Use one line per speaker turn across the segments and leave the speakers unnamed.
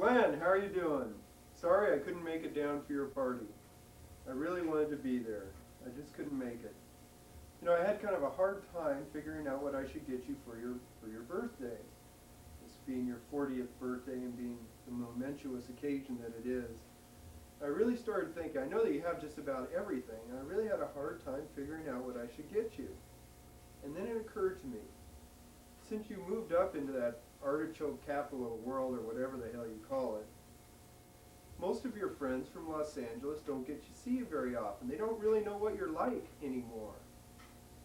Glenn, how are you doing? Sorry I couldn't make it down for your party. I really wanted to be there. I just couldn't make it. You know, I had kind of a hard time figuring out what I should get you for your birthday. This being your 40th birthday and being the momentous occasion that it is. I really started thinking, I know that you have just about everything, and I really had a hard time figuring out what I should get you. And then it occurred to me, since you moved up into that artichoke capital of the world, or whatever the hell you call it, most of your friends from Los Angeles don't get to see you very often. They don't really know what you're like anymore.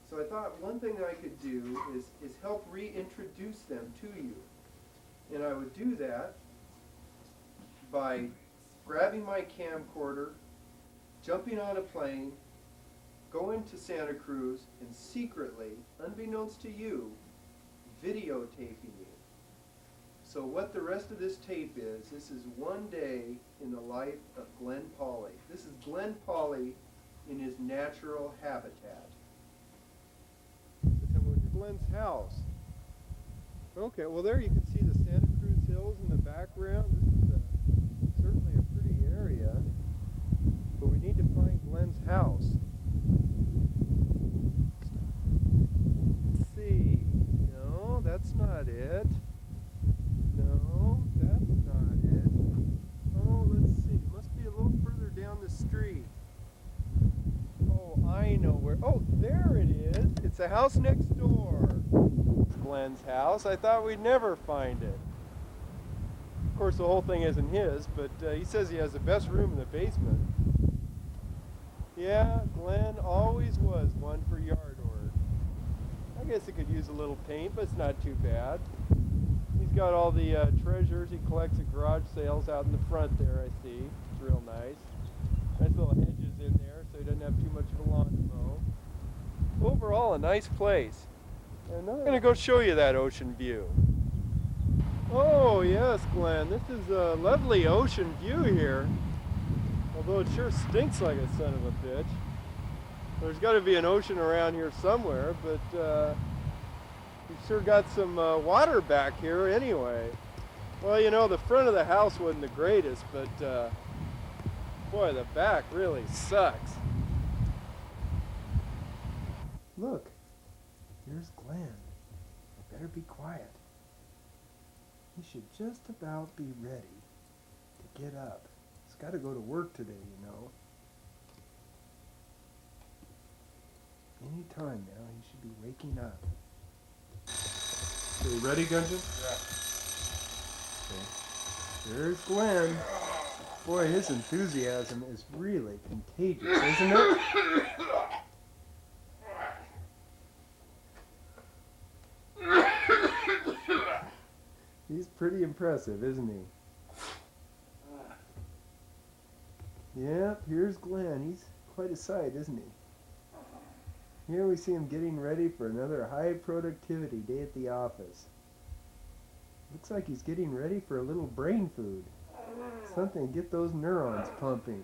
So I thought one thing I could do is help reintroduce them to you. And I would do that by grabbing my camcorder, jumping on a plane, going to Santa Cruz, and secretly, unbeknownst to you, videotaping you. So what the rest of this tape is, this is one day in the life of Glenn Pauly. This is Glenn Pauly in his natural habitat. Glenn's house. Okay, well there you can see the Santa Cruz Hills in the background. This is certainly a pretty area, but we need to find Glenn's house. Let's see. No, that's not it. No, that's not it. Oh, let's see. It must be a little further down the street. Oh, I know where. Oh, there it is. It's the house next door. It's Glenn's house. I thought we'd never find it. Of course, the whole thing isn't his, but he says he has the best room in the basement. Yeah, Glenn always was one for yard work. I guess it could use a little paint, but it's not too bad. He's got all the treasures he collects at garage sales out in the front there, I see. It's real nice. Nice little hedges in there so he doesn't have too much of a lawn to mow. Overall, a nice place. And I'm going to go show you that ocean view. Oh, yes, Glenn. This is a lovely ocean view here. Although it sure stinks like a son of a bitch. There's got to be an ocean around here somewhere, but we've sure got some water back here anyway. Well, you know, the front of the house wasn't the greatest, but boy, the back really sucks. Look, here's Glenn. I better be quiet. He should just about be ready to get up. He's got to go to work today, you know. Any time now, he should be waking up. Are you ready, Gunjan? Yeah. Okay. There's Glenn. Boy, his enthusiasm is really contagious, isn't it? He's pretty impressive, isn't he? Yep, here's Glenn. He's quite a sight, isn't he? Here we see him getting ready for another high productivity day at the office. Looks like he's getting ready for a little brain food. Something to get those neurons pumping.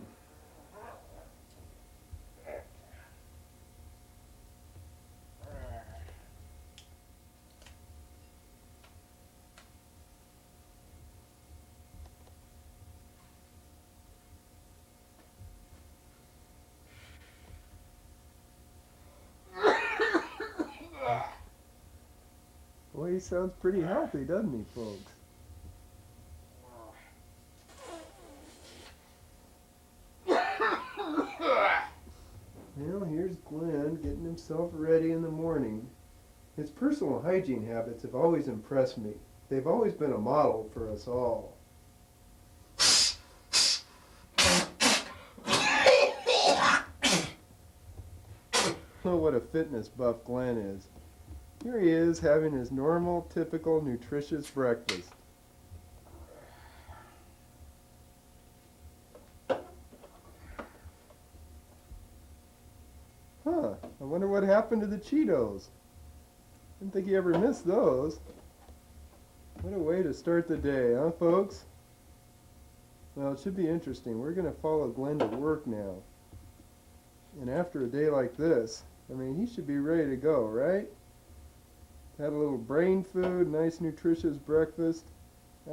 Boy, he sounds pretty healthy, doesn't he, folks? Well, here's Glenn getting himself ready in the morning. His personal hygiene habits have always impressed me. They've always been a model for us all. Oh, what a fitness buff Glenn is. Here he is having his normal, typical, nutritious breakfast. Huh, I wonder what happened to the Cheetos. Didn't think he ever missed those. What a way to start the day, huh, folks? Well, it should be interesting. We're going to follow Glenn to work now. And after a day like this, I mean, he should be ready to go, right? Had a little brain food, nice nutritious breakfast.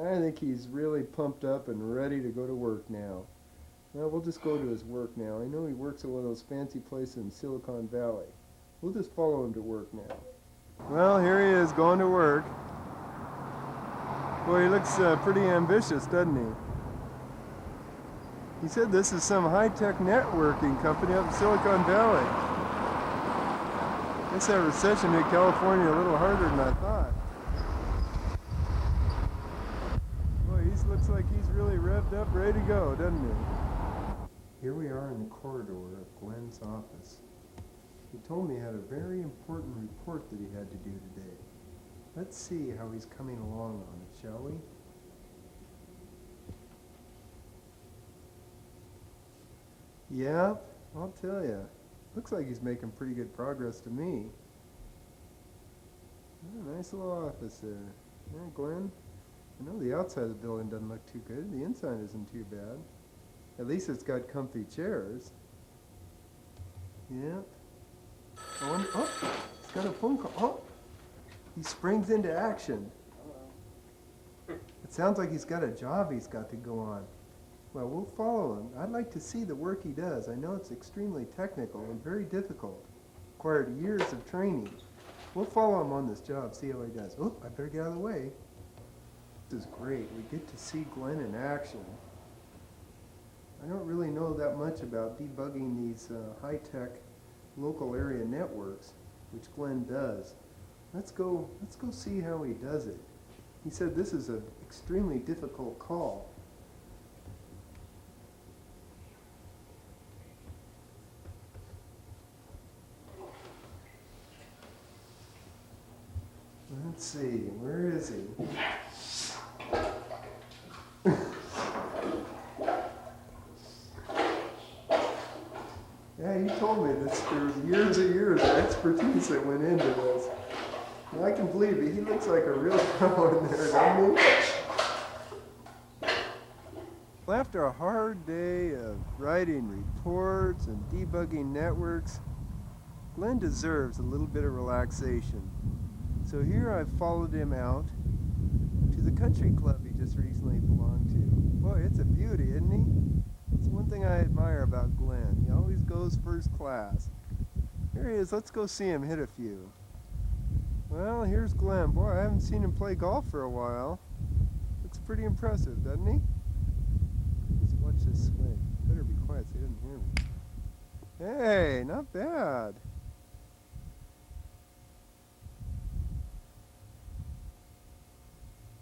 I think he's really pumped up and ready to go to work now. Well, we'll just go to his work now. I know he works at one of those fancy places in Silicon Valley. We'll just follow him to work now. Well, here he is going to work. Boy, he looks pretty ambitious, doesn't he? He said this is some high-tech networking company up in Silicon Valley. Guess that recession hit California a little harder than I thought. Boy, he looks like he's really revved up, ready to go, doesn't he? Here we are in the corridor of Glenn's office. He told me he had a very important report that he had to do today. Let's see how he's coming along on it, shall we? Yeah, I'll tell you. Looks like he's making pretty good progress to me. Oh, nice little office there. Yeah, Glenn? I know the outside of the building doesn't look too good. The inside isn't too bad. At least it's got comfy chairs. Yeah. Oh, he's got a phone call. Oh, he springs into action. It sounds like he's got a job he's got to go on. Well, we'll follow him. I'd like to see the work he does. I know it's extremely technical and very difficult. Required years of training. We'll follow him on this job, see how he does. Oh, I better get out of the way. This is great. We get to see Glenn in action. I don't really know that much about debugging these high-tech local area networks, which Glenn does. Let's go see how he does it. He said this is an extremely difficult call. Let's see, where is he? Yeah, he told me that there was years and years of expertise that went into this. And I can believe it. He looks like a real pro in there, doesn't he? Well, after a hard day of writing reports and debugging networks, Glenn deserves a little bit of relaxation. So here I've followed him out to the country club he just recently belonged to. Boy, it's a beauty, isn't he? That's one thing I admire about Glenn. He always goes first class. Here he is. Let's go see him hit a few. Well, here's Glenn. Boy, I haven't seen him play golf for a while. Looks pretty impressive, doesn't he? Just watch this swing. Better be quiet so he doesn't hear me. Hey, not bad.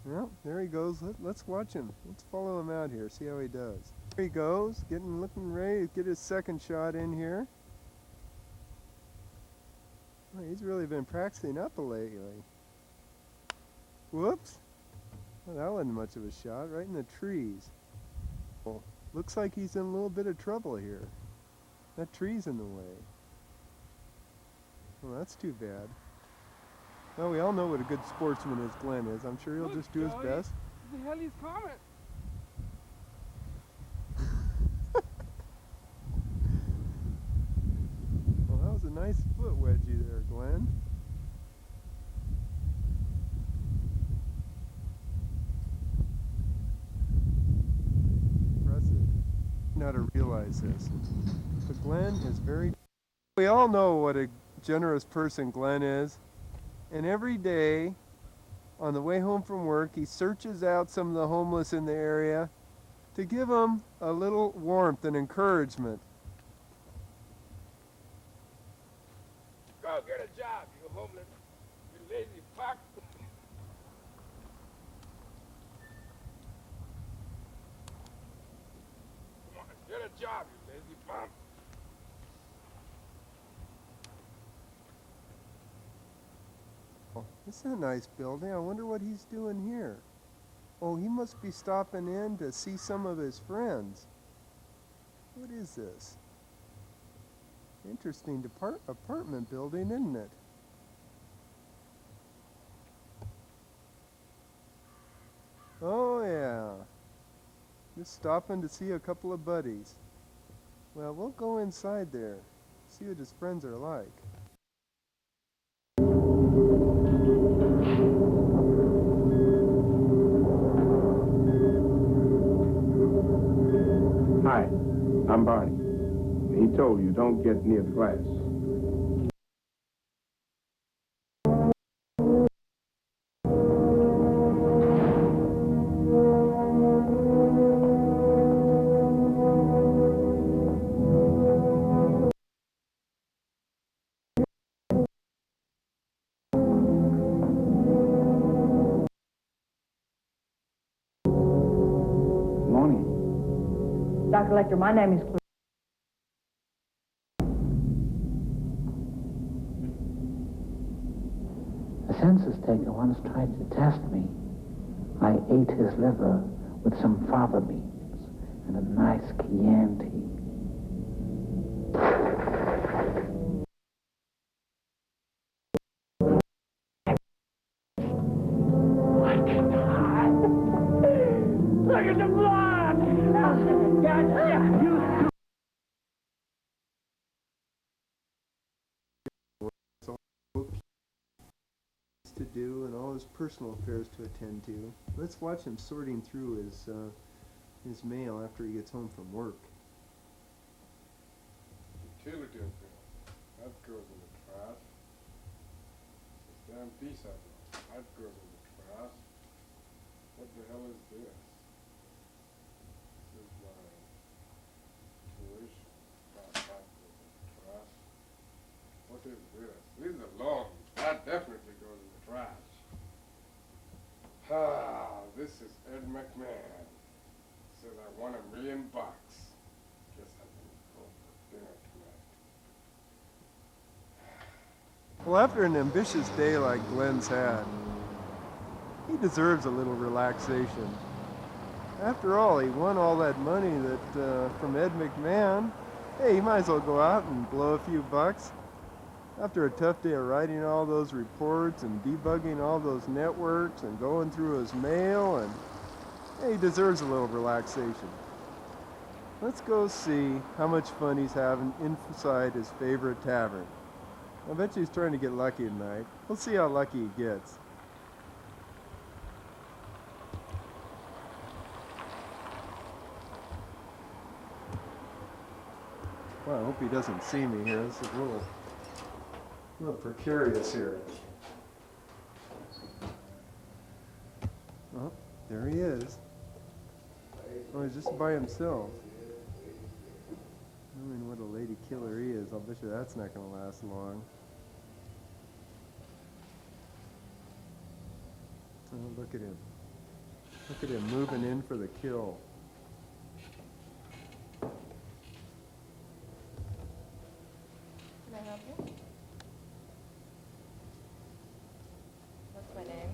Well, there he goes. Let's watch him. Let's follow him out here, see how he does. There he goes, looking ready to get his second shot in here. Well, he's really been practicing up lately. Whoops. Well, that wasn't much of a shot, right in the trees. Well, looks like he's in a little bit of trouble here. That tree's in the way. Well, that's too bad. Well, we all know what a good sportsman is Glenn is. I'm sure he'll just do his best.
What the hell he's coming?
Well, that was a nice foot wedgie there, Glenn. Impressive. Now to realize this. But Glenn is very... We all know what a generous person Glenn is. And every day, on the way home from work, he searches out some of the homeless in the area to give them a little warmth and encouragement.
Go get a job, you homeless, you lazy fuck. Come on, get a job, you lazy fuck.
This is a nice building. I wonder what he's doing here. Oh, he must be stopping in to see some of his friends. What is this? Interesting apartment building, isn't it? Oh, yeah. Just stopping to see a couple of buddies. Well, we'll go inside there, see what his friends are like.
I'm Barney. He told you don't get near the glass.
Morning. Dr. Lecter, my name is Claire.
A census taker once tried to test me. I ate his liver with some fava beans and a nice Chianti.
Look at the blood!
To do and all his personal affairs to attend to. Let's watch him sorting through his mail after he gets home from work.
Utility bill. That goes in the trash. This damn visa bill. That goes in the trash. What the hell is this? This is my tuition. That goes in the trash. What is this? These are loans. That definitely goes in the trash. Ah, this is Ed McMahon. Says I won $1 million. Guess I can go for dinner tonight.
Well, after an ambitious day like Glenn's had, he deserves a little relaxation. After all, he won all that money that from Ed McMahon. Hey, he might as well go out and blow a few bucks. After a tough day of writing all those reports and debugging all those networks and going through his mail, and hey, he deserves a little relaxation. Let's go see how much fun he's having inside his favorite tavern. I bet you he's trying to get lucky tonight. We'll see how lucky he gets. Well, I hope he doesn't see me here. This is a little precarious here. Oh, there he is. Oh, he's just by himself. Knowing what a lady killer he is, I'll bet you that's not going to last long. Oh, look at him. Look at him moving in for the kill.
Can I help you? What's my name?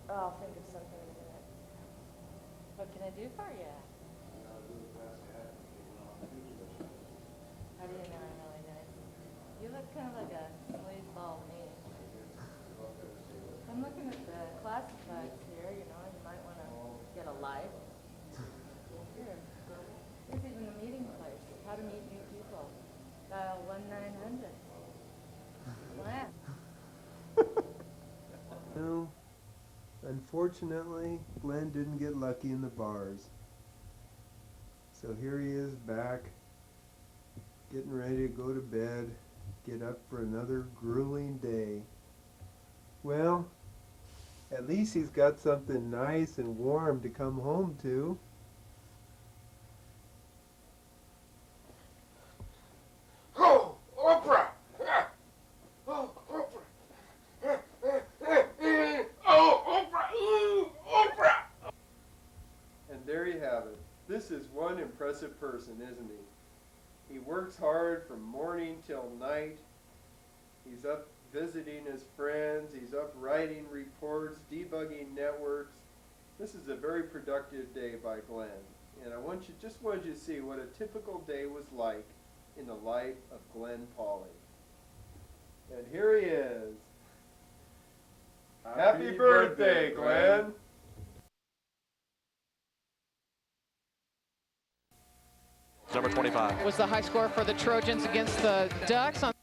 Oh, I'll think of something in a minute. What can I do for you? How do you know I'm really nice? You look kind of like a sleazeball to me. I'm looking at the classifieds here, you know, you might want to get a life. Here, here's even the meeting place. How to meet new people. Dial 1-900. Wow.
No, unfortunately, Glenn didn't get lucky in the bars. So here he is back, getting ready to go to bed, get up for another grueling day. Well, at least he's got something nice and warm to come home to.
Oh, Oprah! Oh, Oprah! Oh, Oprah! Ooh, Oprah!
And there you have it. This is one impressive person, isn't he? He works hard from morning till night. He's up visiting his friends. He's up writing reports, debugging networks. This is a very productive day by Glenn. And I just wanted you to see what a typical day was like in the life of Glenn Pauly. And here he is. Happy birthday, Glenn.
Number 25.
Was the high score for the Trojans against the Ducks on